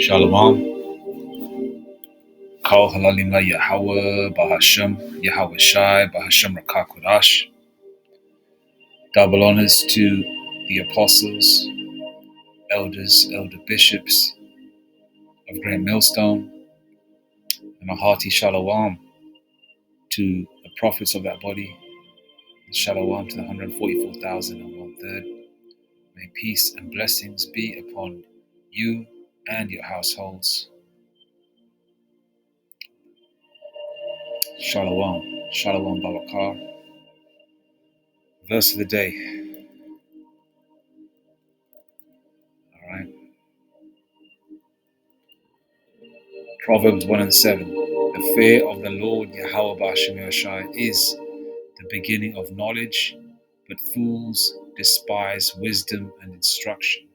Shalom. Kol Halalima Yahweh Bahashem Yahweh Shai Bahashem Rakakodash. Double honors to the apostles, elders, elder bishops of Great Millstone, and a hearty shalom to the prophets of that body, and shalom to the 144,001 May peace and blessings be upon you and your households. Shalom. Shalom Babakar. Verse of the day. All right. Proverbs 1:7. The fear of the Lord Yahweh B'Hashem Yahushai is the beginning of knowledge, but fools despise wisdom and instruction.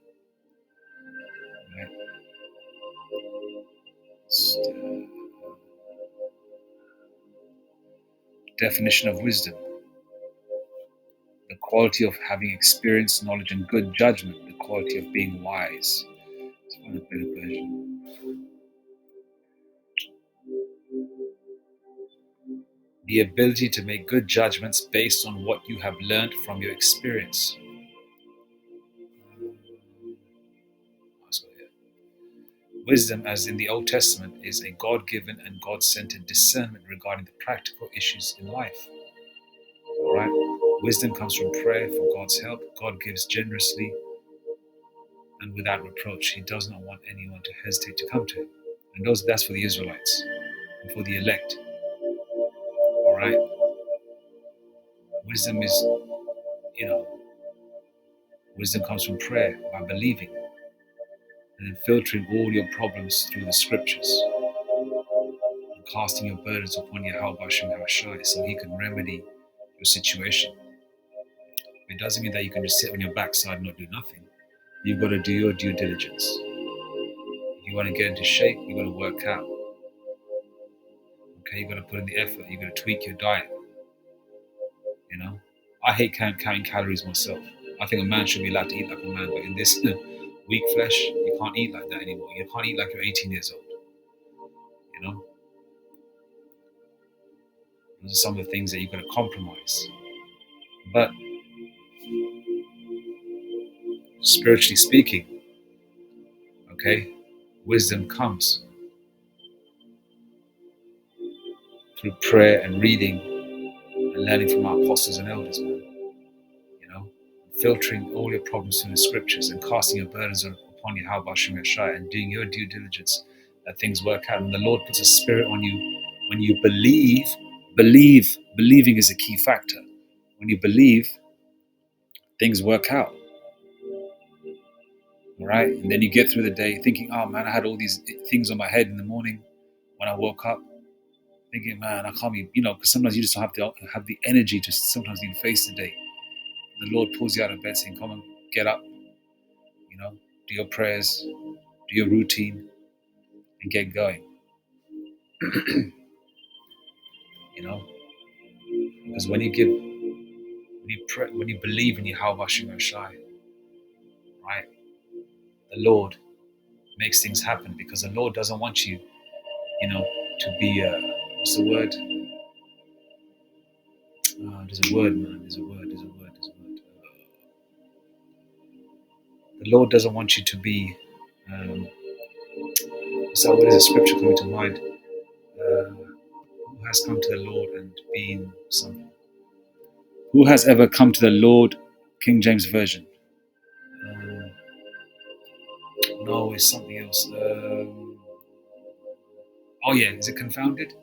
Right? Definition of wisdom: the quality of having experience, knowledge, and good judgment. The quality of being wise. Let's find a better version. The ability to make good judgments based on what you have learned from your experience. Wisdom, as in the Old Testament, is a God-given and God-centered discernment regarding the practical issues in life. All right? Wisdom comes from prayer for God's help. God gives generously and without reproach. He does not want anyone to hesitate to come to him. And that's for the Israelites and for the elect. All right? Wisdom is, wisdom comes from prayer, by believing, and then filtering all your problems through the scriptures, and casting your burdens upon Yahweh B'Hashem Yahushai so he can remedy your situation. It doesn't mean that you can just sit on your backside and not do nothing. You've got to do your due diligence. If you want to get into shape, you've got to work out. Okay, you've got to put in the effort. You've got to tweak your diet. I hate counting calories myself. I think a man should be allowed to eat like a man, but in this weak flesh, you can't eat like that anymore. You can't eat like you're 18 years old. Those are some of the things that you've got to compromise. But spiritually speaking, okay, wisdom comes through prayer and reading and learning from our apostles and elders, man. Filtering all your problems through the scriptures and casting your burdens upon Yahweh B'Hashem Yahushai and doing your due diligence that things work out. And the Lord puts a spirit on you when you believe. Believing is a key factor. When you believe, things work out. All right? And then you get through the day thinking, oh man, I had all these things on my head in the morning when I woke up, thinking, man, I can't be, because sometimes you just don't have the energy to sometimes even face the day. The Lord pulls you out of bed saying, come on, get up, do your prayers, do your routine, and get going. Because when you believe in Yahweh B'Hashem Yahushai, right, the Lord makes things happen, because the Lord doesn't want you, to be, what's the word? There's a word, man, there's a word. The Lord doesn't want you to be, what is a scripture coming to mind? Who has come to the Lord and been something? Who has ever come to the Lord? King James Version. No, it's something else. Is it confounded?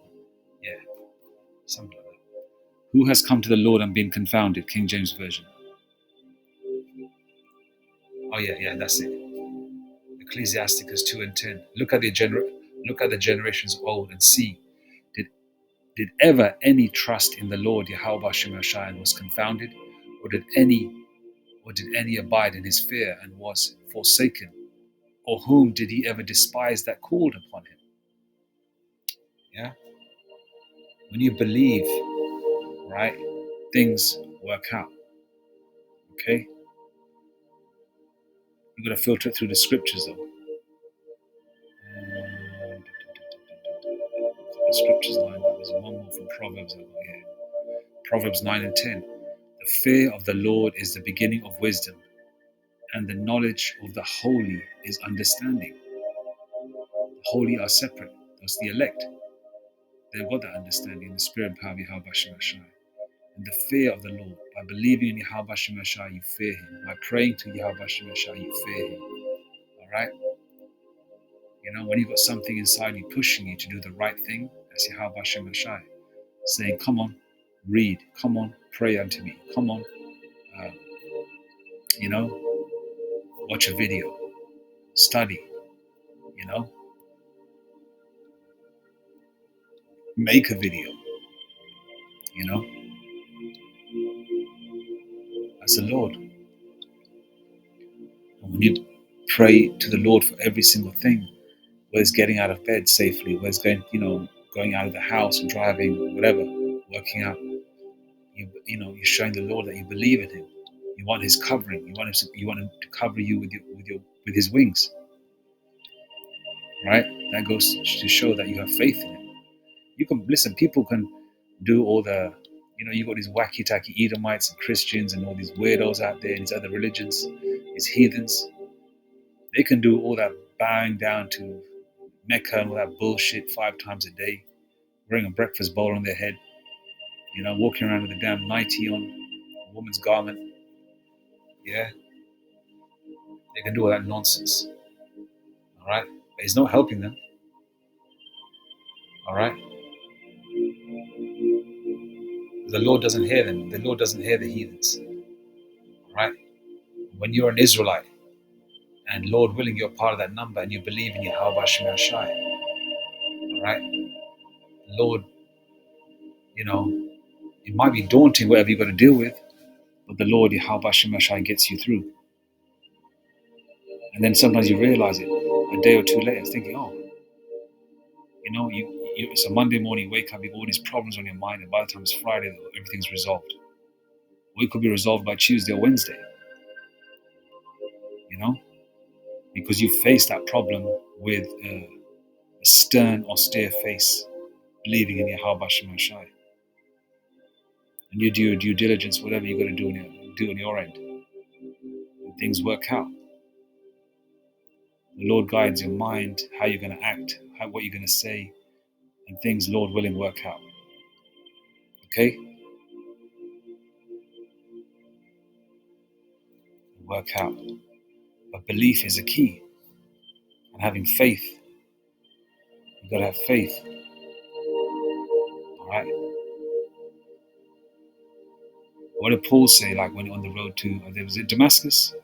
Yeah, something like that. Who has come to the Lord and been confounded? King James Version. That's it. Ecclesiasticus 2:10. Look at the generations of old and see, Did ever any trust in the Lord Yahweh Shemashai and was confounded? Or did any abide in his fear and was forsaken? Or whom did he ever despise that called upon him? Yeah? When you believe, right, things work out. Okay? You've got to filter it through the scriptures though. The scriptures line, there's one more from Proverbs over here. Proverbs 9 and 10. The fear of the Lord is the beginning of wisdom, and the knowledge of the holy is understanding. The holy are separate. That's the elect. They've got that understanding, the spirit and power of Yahweh Shemashai. And the fear of the Lord. By believing in Yahweh Shemashai, you fear him. By praying to Yahweh Shemashai, you fear him. Alright? You know, when you've got something inside you pushing you to do the right thing, that's Yahweh Shemashai. Saying, come on, read. Come on, pray unto me. Come on, uh, you know, watch a video. Study, you know. Make a video, you know. That's the Lord. And when you pray to the Lord for every single thing, whether it's getting out of bed safely, whether it's going, going out of the house, driving, whatever, working out, you're showing the Lord that you believe in Him. You want His covering. You want Him to cover you with His wings, right? That goes to show that you have faith in Him. You can listen. People can do all the, you've got these wacky tacky Edomites and Christians and all these weirdos out there, and these other religions, these heathens. They can do all that bowing down to Mecca and all that bullshit 5 times a day, wearing a breakfast bowl on their head, walking around with a damn nightie on, a woman's garment. Yeah, they can do all that nonsense. All right, but it's not helping them. All right, the Lord doesn't hear them. The Lord doesn't hear the heathens. All right, when you're an Israelite, and Lord willing, you're part of that number, and you believe in Yahweh Shema Shai. All right, Lord, it might be daunting whatever you've got to deal with, but the Lord Yahweh Shema Shai gets you through. And then sometimes you realize it a day or two later, thinking, it's a Monday morning, you wake up, you've got all these problems on your mind, and by the time it's Friday, everything's resolved. Or it could be resolved by Tuesday or Wednesday, because you face that problem with a stern, austere face, believing in Yahweh Shema Shai. And you do your due diligence, whatever you've got to do on your end. And things work out. The Lord guides your mind, how you're going to act, what you're going to say, and things, Lord willing, work out. Okay? Work out. But belief is a key. And having faith. You've got to have faith. All right? What did Paul say, like when on the road to, was it Damascus?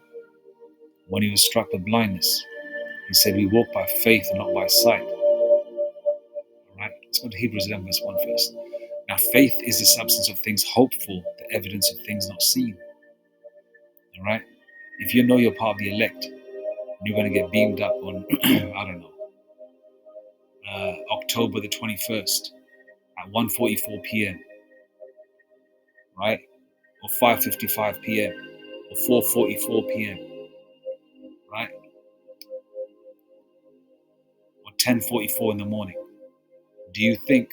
When he was struck with blindness. He said, we walk by faith and not by sight. All right? Let's go to Hebrews 11 verse 1 first. Now faith is the substance of things hoped for, the evidence of things not seen. All right? If you know you're part of the elect, you're going to get beamed up on, I don't know, October the 21st at 1:44 p.m., right? Or 5:55 p.m. or 4:44 p.m., right? Or 10:44 in the morning. Do you think,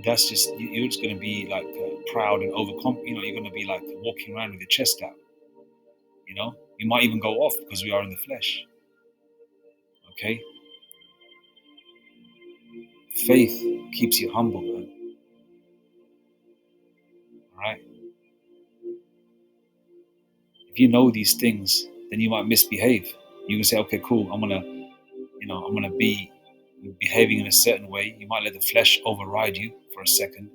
that's just, you're just going to be like proud and overconfident, you're going to be like walking around with your chest out, You might even go off because we are in the flesh, okay? Faith keeps you humble, man. All right? If you know these things, then you might misbehave. You can say, okay, cool, I'm gonna be behaving in a certain way. You might let the flesh override you for a second,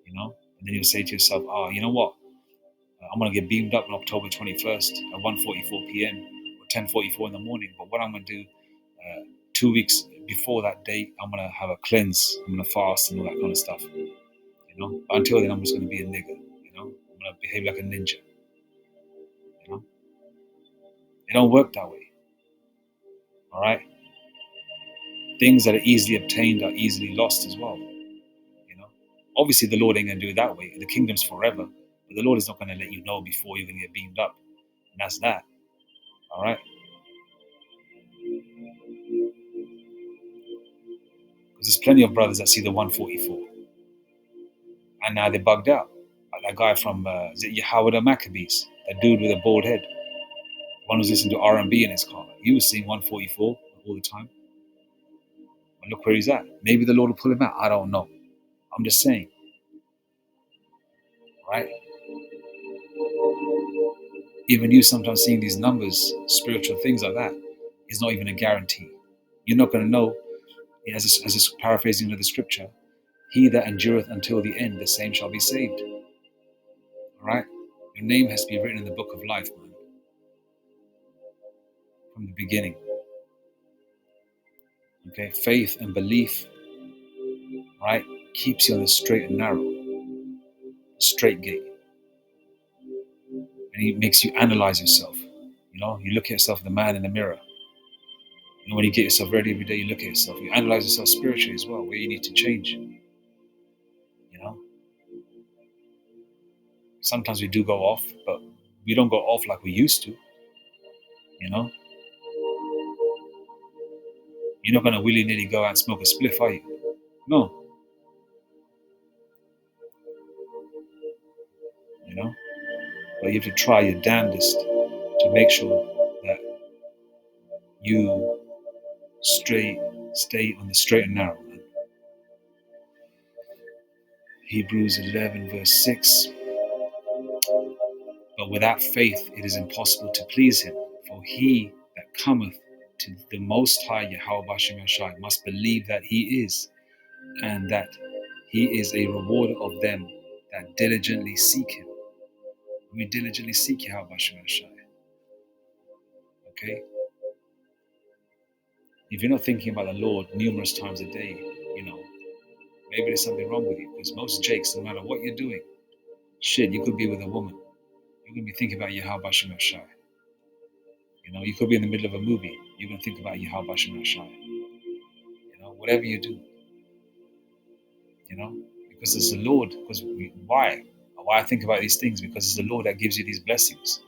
and then you'll say to yourself, you know what? I'm gonna get beamed up on October 21st at 1:44 p.m. or 10:44 in the morning. But what I'm gonna do 2 weeks before that date, I'm gonna have a cleanse. I'm gonna fast and all that kind of stuff. But until then, I'm just gonna be a nigger. I'm gonna behave like a ninja. You know, it don't work that way. All right. Things that are easily obtained are easily lost as well. Obviously the Lord ain't gonna do it that way. The kingdom's forever, but the Lord is not gonna let you know before you're gonna get beamed up, and that's that. All right. Because there's plenty of brothers that see the 144, and now they're bugged out. Like that guy from is it Yahweh Maccabees, that dude with a bald head, one who's listening to R&B in his car. He was seeing 144 all the time. And look where he's at. Maybe the Lord will pull him out. I don't know. I'm just saying. Right? Even you sometimes seeing these numbers, spiritual things like that, is not even a guarantee. You're not going to know, as a paraphrasing of the scripture, he that endureth until the end, the same shall be saved. All right? Your name has to be written in the book of life, man, from the beginning. Okay? Faith and belief, right, keeps you on the straight and narrow, straight gate. And it makes you analyze yourself. You look at yourself, the man in the mirror. When you get yourself ready every day, you look at yourself. You analyze yourself spiritually as well, where you need to change. Sometimes we do go off, but we don't go off like we used to. You're not going to willy-nilly go out and smoke a spliff, are you? No. But you have to try your damnedest to make sure that you stay on the straight and narrow. Hebrews 11 verse 6. But without faith it is impossible to please him. For he that cometh to the Most High Yahweh Bashem Yashai must believe that he is, and that he is a rewarder of them that diligently seek him. We diligently seek Yahweh Bashem Yashai. Okay? If you're not thinking about the Lord numerous times a day, maybe there's something wrong with you. Because most jakes, no matter what you're doing, you could be with a woman. You're going to be thinking about Yahweh Bashem Yashai. You could be in the middle of a movie. You're going to think about Yahweh Bashem Yashai. Whatever you do, because it's the Lord. Why? Why I think about these things? Because it's the Lord that gives you these blessings.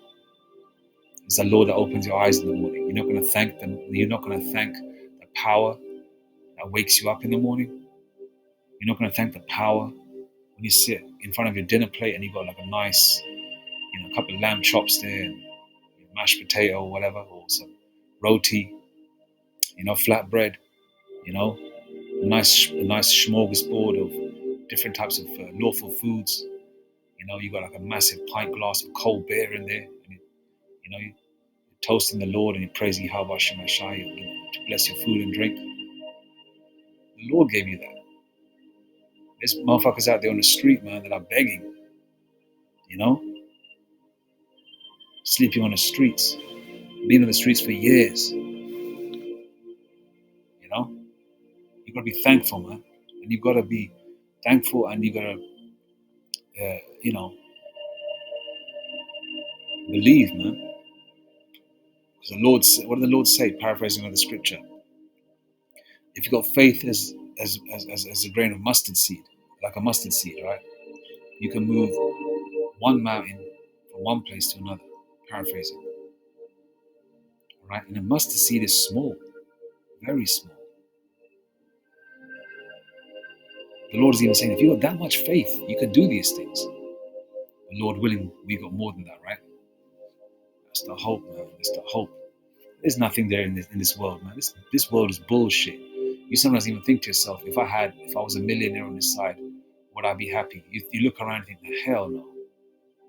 It's the Lord that opens your eyes in the morning. You're not going to thank them. You're not going to thank the power that wakes you up in the morning. You're not going to thank the power when you sit in front of your dinner plate and you've got like a nice, a couple of lamb chops there, and mashed potato or whatever, or some roti, flatbread, a nice smorgasbord of different types of lawful foods. You got like a massive pint glass of cold beer in there, and you're toasting the Lord and you're praising Yahweh Shem Shai, to bless your food and drink. The Lord gave you that. There's motherfuckers out there on the street, man, that are begging, sleeping on the streets, been on the streets for years. You gotta be thankful, man, and you gotta be thankful, and you gotta, believe, man. Because the Lord, what did the Lord say? Paraphrasing of the scripture: if you got faith as a grain of mustard seed, like a mustard seed, right? You can move one mountain from one place to another. Paraphrasing, right? And a mustard seed is small, very small. The Lord is even saying, if you got that much faith, you can do these things. The Lord willing, we got more than that, right? That's the hope, man. That's the hope. There's nothing there in this world, man. This world is bullshit. You sometimes even think to yourself, if I was a millionaire on this side, would I be happy? You look around and think, hell no.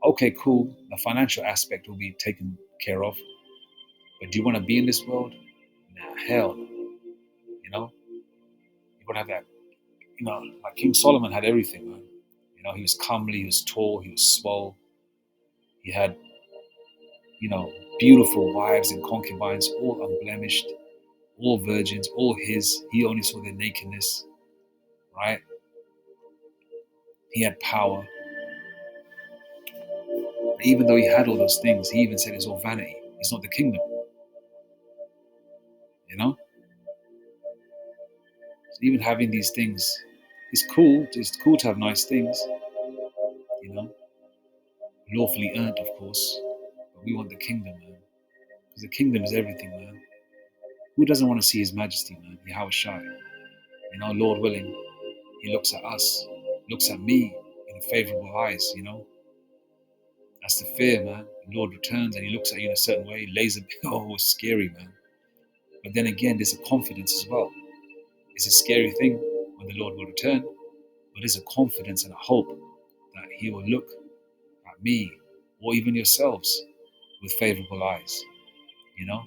Okay, cool. The financial aspect will be taken care of. But do you want to be in this world? Nah, hell no. You gotta have that. Like King Solomon had everything, man. He was comely, he was tall, he was swole. He had, beautiful wives and concubines, all unblemished. all virgins, all his. He only saw their nakedness, right? He had power. Even though he had all those things, he even said it's all vanity. It's not the kingdom, you know? So even having these things is cool. It's cool to have nice things, you know? Lawfully earned, of course. But we want the kingdom, man. Because the kingdom is everything, man. Who doesn't want to see his majesty, man? Yahweh Shai. You know, Lord willing, he looks at us, looks at me in favorable eyes, you know? That's the fear, man. The Lord returns and he looks at you in a certain way, lays a bit, oh, it's scary, man. But then again, there's a confidence as well. It's a scary thing when the Lord will return, but there's a confidence and a hope that he will look at me or even yourselves with favorable eyes, you know?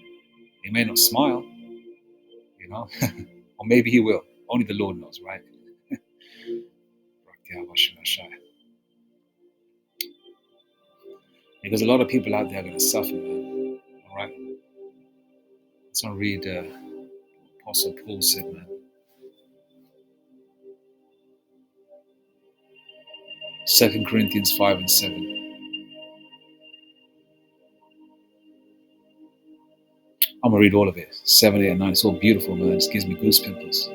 He may not smile, you know, or maybe he will. Only the Lord knows, right? Because a lot of people out there are going to suffer, man. All right? Let's not read Apostle Paul said, man. 2 Corinthians 5 and 7. I'm going to read all of it. 7, 8, and 9. It's all beautiful, man. It just gives me goose pimples.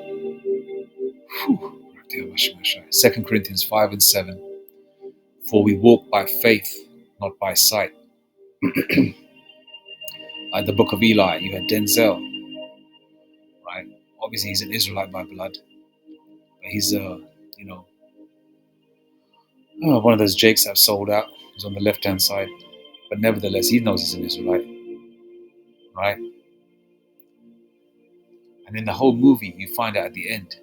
2 Corinthians 5 and 7. For we walk by faith, not by sight. Like the book of Eli, you had Denzel, right? Obviously, he's an Israelite by blood. But he's, you know, one of those Jakes that have sold out. He's on the left-hand side. But nevertheless, he knows he's an Israelite, right? And in the whole movie, you find out at the end,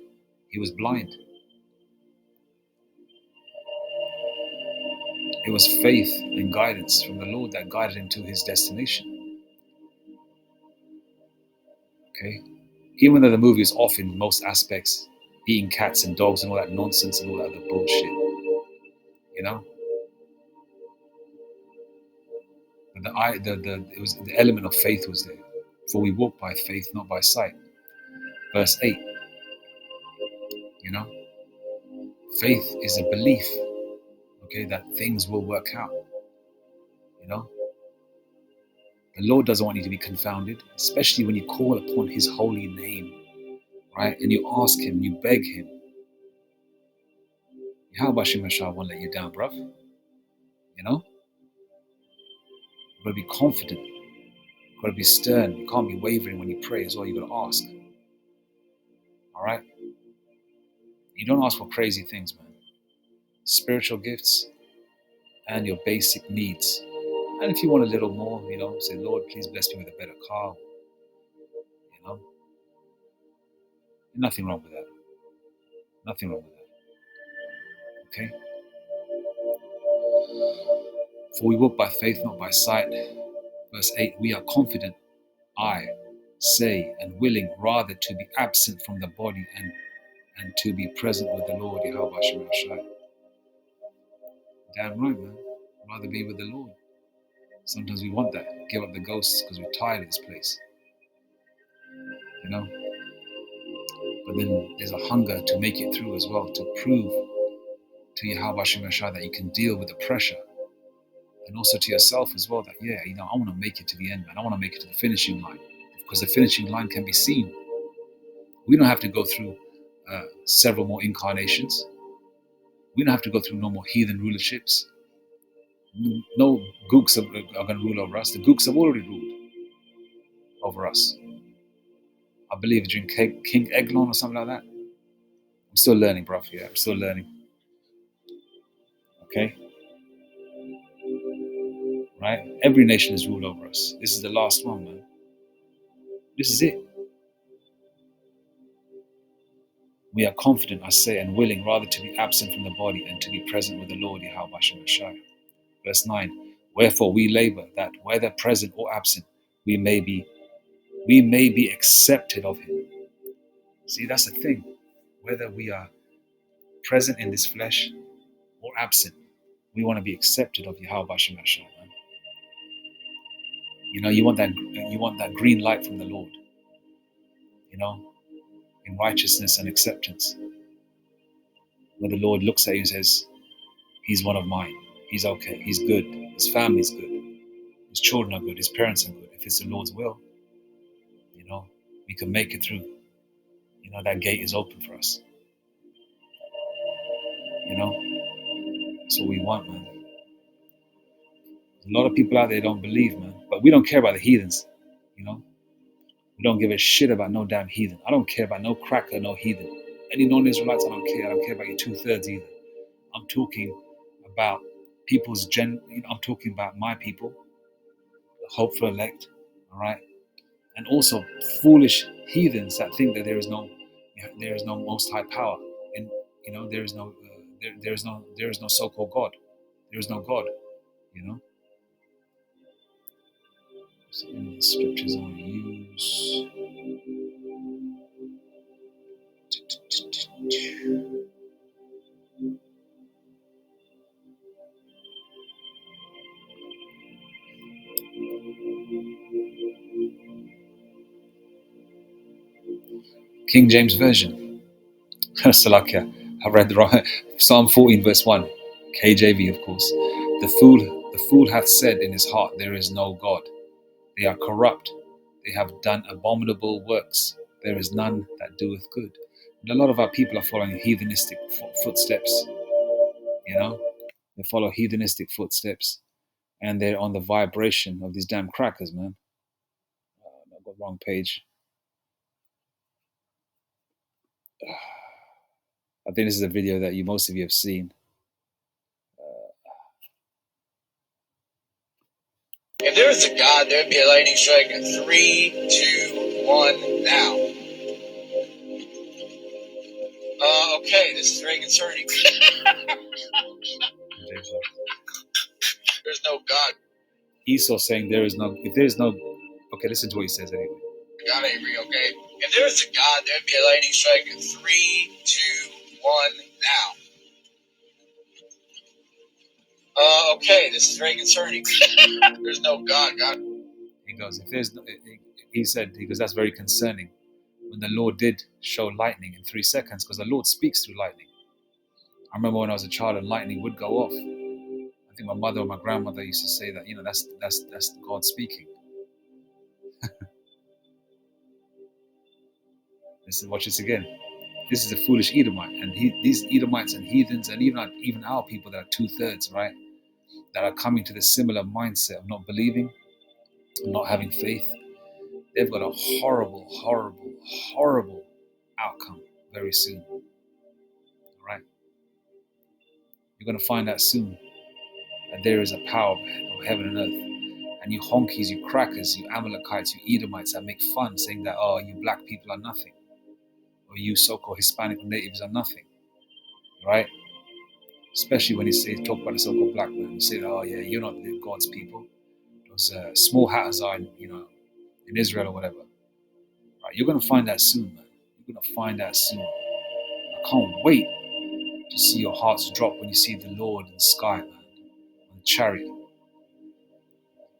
he was blind. It was faith and guidance from the Lord that guided him to his destination. Okay? Even though the movie is off in most aspects, eating cats and dogs and all that nonsense and all that other bullshit, you know? But it was the element of faith was there. For we walk by faith, not by sight. Verse 8, you know? Faith is a belief, okay, that things will work out, you know? The Lord doesn't want you to be confounded, especially when you call upon his holy name, right? And you ask him, you beg him. Yahweh Shemashah won't let you down, bruv. You know? You've got to be confident. You've got to be stern. You can't be wavering when you pray as well. You've got to ask. All right? You don't ask for crazy things, man. Spiritual gifts and your basic needs. And if you want a little more, you know, say, Lord, please bless me with a better car. You know? Nothing wrong with that. Nothing wrong with that. Okay? For we walk by faith, not by sight. Verse 8, we are confident, I say, and willing rather to be absent from the body and to be present with the Lord, Yahweh Shemashah. Damn right, man. Rather be with the Lord. Sometimes we want that. Give up the ghosts because we're tired of this place. You know? But then there's a hunger to make it through as well, to prove to Yahweh Shemashah that you can deal with the pressure. And also to yourself as well that, yeah, you know, I want to make it to the end, man. I want to make it to the finishing line. Because the finishing line can be seen. We don't have to go through several more incarnations. We don't have to go through no more heathen rulerships. No gooks are going to rule over us. The gooks have already ruled over us. I believe during King Eglon or something like that. I'm still learning, bro. Yeah, I'm still learning. Okay? Right? Every nation is ruled over us. This is the last one, man. This is it. We are confident, I say, and willing rather to be absent from the body and to be present with the Lord, Yahweh Shemashah. Verse 9, wherefore we labor that whether present or absent, we may be accepted of him. See, that's the thing. Whether we are present in this flesh or absent, we want to be accepted of Yahweh Shemashah, man. You know, you want that green light from the Lord. in righteousness and acceptance. Where the Lord looks at you and says, he's one of mine. He's okay. He's good. His family's good. His children are good. His parents are good. If it's the Lord's will, we can make it through. That gate is open for us. That's what we want, man. A lot of people out there don't believe, man. But we don't care about the heathens. We don't give a shit about no damn heathen. I don't care about no cracker, no heathen. Any non-Israelites, I don't care. I don't care about you 2/3 either. I'm talking about I'm talking about my people, the hopeful elect, all right? And also foolish heathens that think that there is no most high power, and there is no there is no so-called God. There is no God. So in the scriptures I want to use. King James Version. Salakia. I read right. Psalm 14 verse 1. KJV, of course. The fool hath said in his heart, there is no God. They are corrupt. They have done abominable works. There is none that doeth good. And a lot of our people are following heathenistic footsteps. They follow heathenistic footsteps, and they're on the vibration of these damn crackers, man. I got wrong page. I think this is a video that most of you have seen. If there was a God, there would be a lightning strike in 3, 2, 1, now. Okay, this is very concerning. There's no God. Esau saying if there is no, okay, listen to what he says anyway. God ain't real, okay? If there was a God, there would be a lightning strike in 3, 2, 1, now. Okay, this is very concerning. There's no God. He goes, he goes, that's very concerning. When the Lord did show lightning in 3 seconds, because the Lord speaks through lightning. I remember when I was a child and lightning would go off. I think my mother or my grandmother used to say that, that's God speaking. Watch this again. This is a foolish Edomite, and these Edomites and heathens, and even our people that are 2/3, right, that are coming to the similar mindset of not believing, not having faith. They've got a horrible, horrible, horrible outcome very soon. All right, you're going to find out soon that there is a power of heaven and earth. And you honkies, you crackers, you Amalekites, you Edomites that make fun, saying that, oh, you black people are nothing, or you so-called Hispanic natives are nothing, right? Especially when you talk about the so-called black man, you say that, oh yeah, you're not God's people. Those small hatters are, in Israel or whatever. Right? You're gonna find that soon, man. You're gonna find that soon. I can't wait to see your hearts drop when you see the Lord in the sky, man, on the chariot,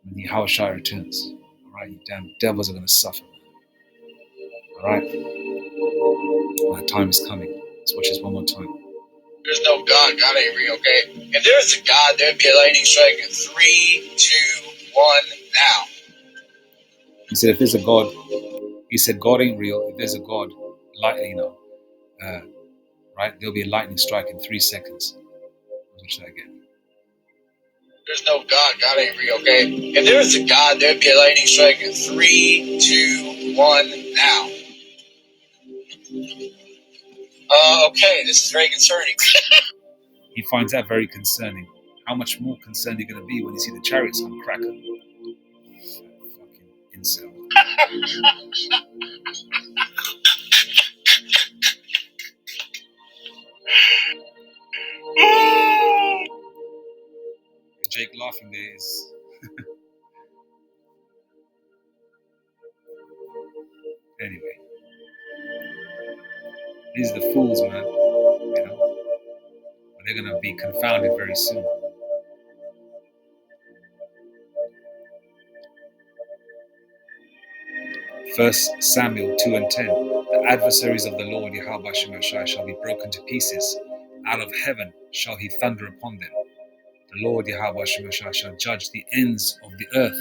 when the Yahushua returns. All right, you damn devils are gonna suffer, man. All right, my time is coming. Let's watch this one more time. There's no God. God ain't real, okay? If there was a God, there'd be a lightning strike in 3, 2, 1, now. He said, if there's a God, he said, God ain't real. If there's a God, right, there'll be a lightning strike in 3 seconds. Watch that again. There's no God. God ain't real, okay? If there was a God, there'd be a lightning strike in 3, 2, 1, now. Okay, this is very concerning. He finds that very concerning. How much more concerned are you going to be when you see the chariots on cracker? Fucking incel. Jake laughing there is... Anyway. These are the fools, man. They're going to be confounded very soon. 1 Samuel 2 and 10. The adversaries of the Lord Yahweh Shemashai shall be broken to pieces. Out of heaven shall he thunder upon them. The Lord Yahweh Shemashai shall judge the ends of the earth,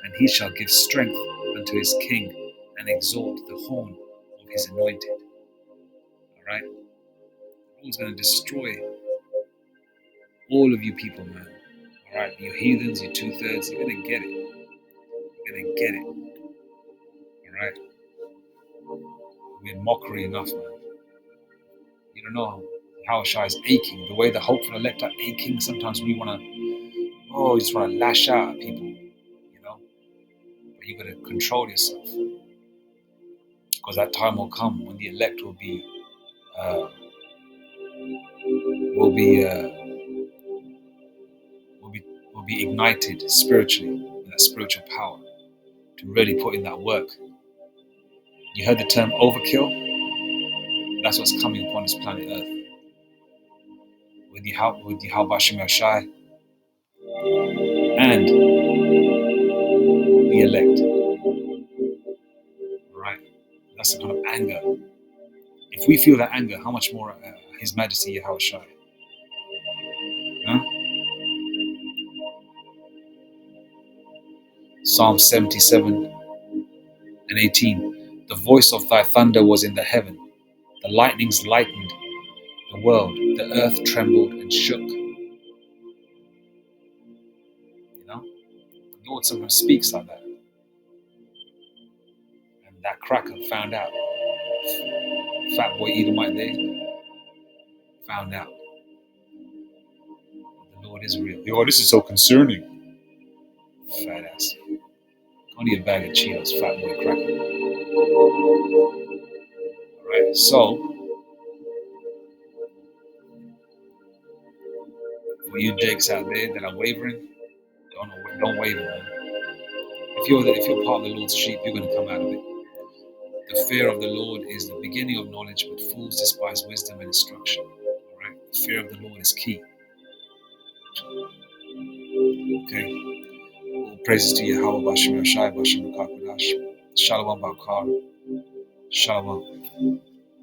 and he shall give strength unto his king and exalt the horn of his anointed. All right? The Lord's going to destroy all of you people, man. All right? You heathens, you two-thirds, you're going to get it. You're going to get it. All right? We're mockery enough, man. You don't know how Shai is aching. The way the hopeful elect are aching, sometimes we want to, you just want to lash out at people, you know? But you got to control yourself, because that time will come when the elect uh, will be, will be, will be ignited spiritually with that spiritual power to really put in that work. You heard the term overkill? That's what's coming upon this planet Earth. With Yahweh Shai and the elect. Right? That's the kind of anger. If we feel that anger, how much more His Majesty Yahweh Shai? Huh? Psalm 77 and 18. The voice of thy thunder was in the heaven. The lightnings lightened the world. The earth trembled and shook. You know? The Lord sometimes speaks like that. And that cracker found out. Fat boy Edomite there found out. The Lord is real. Yo, this is so concerning. Fat ass. Only a bag of Cheetos, fat boy cracker. Alright, so for you jakes out there that are wavering, don't waver, man. If you're part of the Lord's sheep, you're gonna come out of it. The fear of the Lord is the beginning of knowledge, but fools despise wisdom and instruction. Alright? The fear of the Lord is key. Okay. All praises to Yahweh Bashem Yashai Bashem Kakodash. Shalom Bakar. Shalom.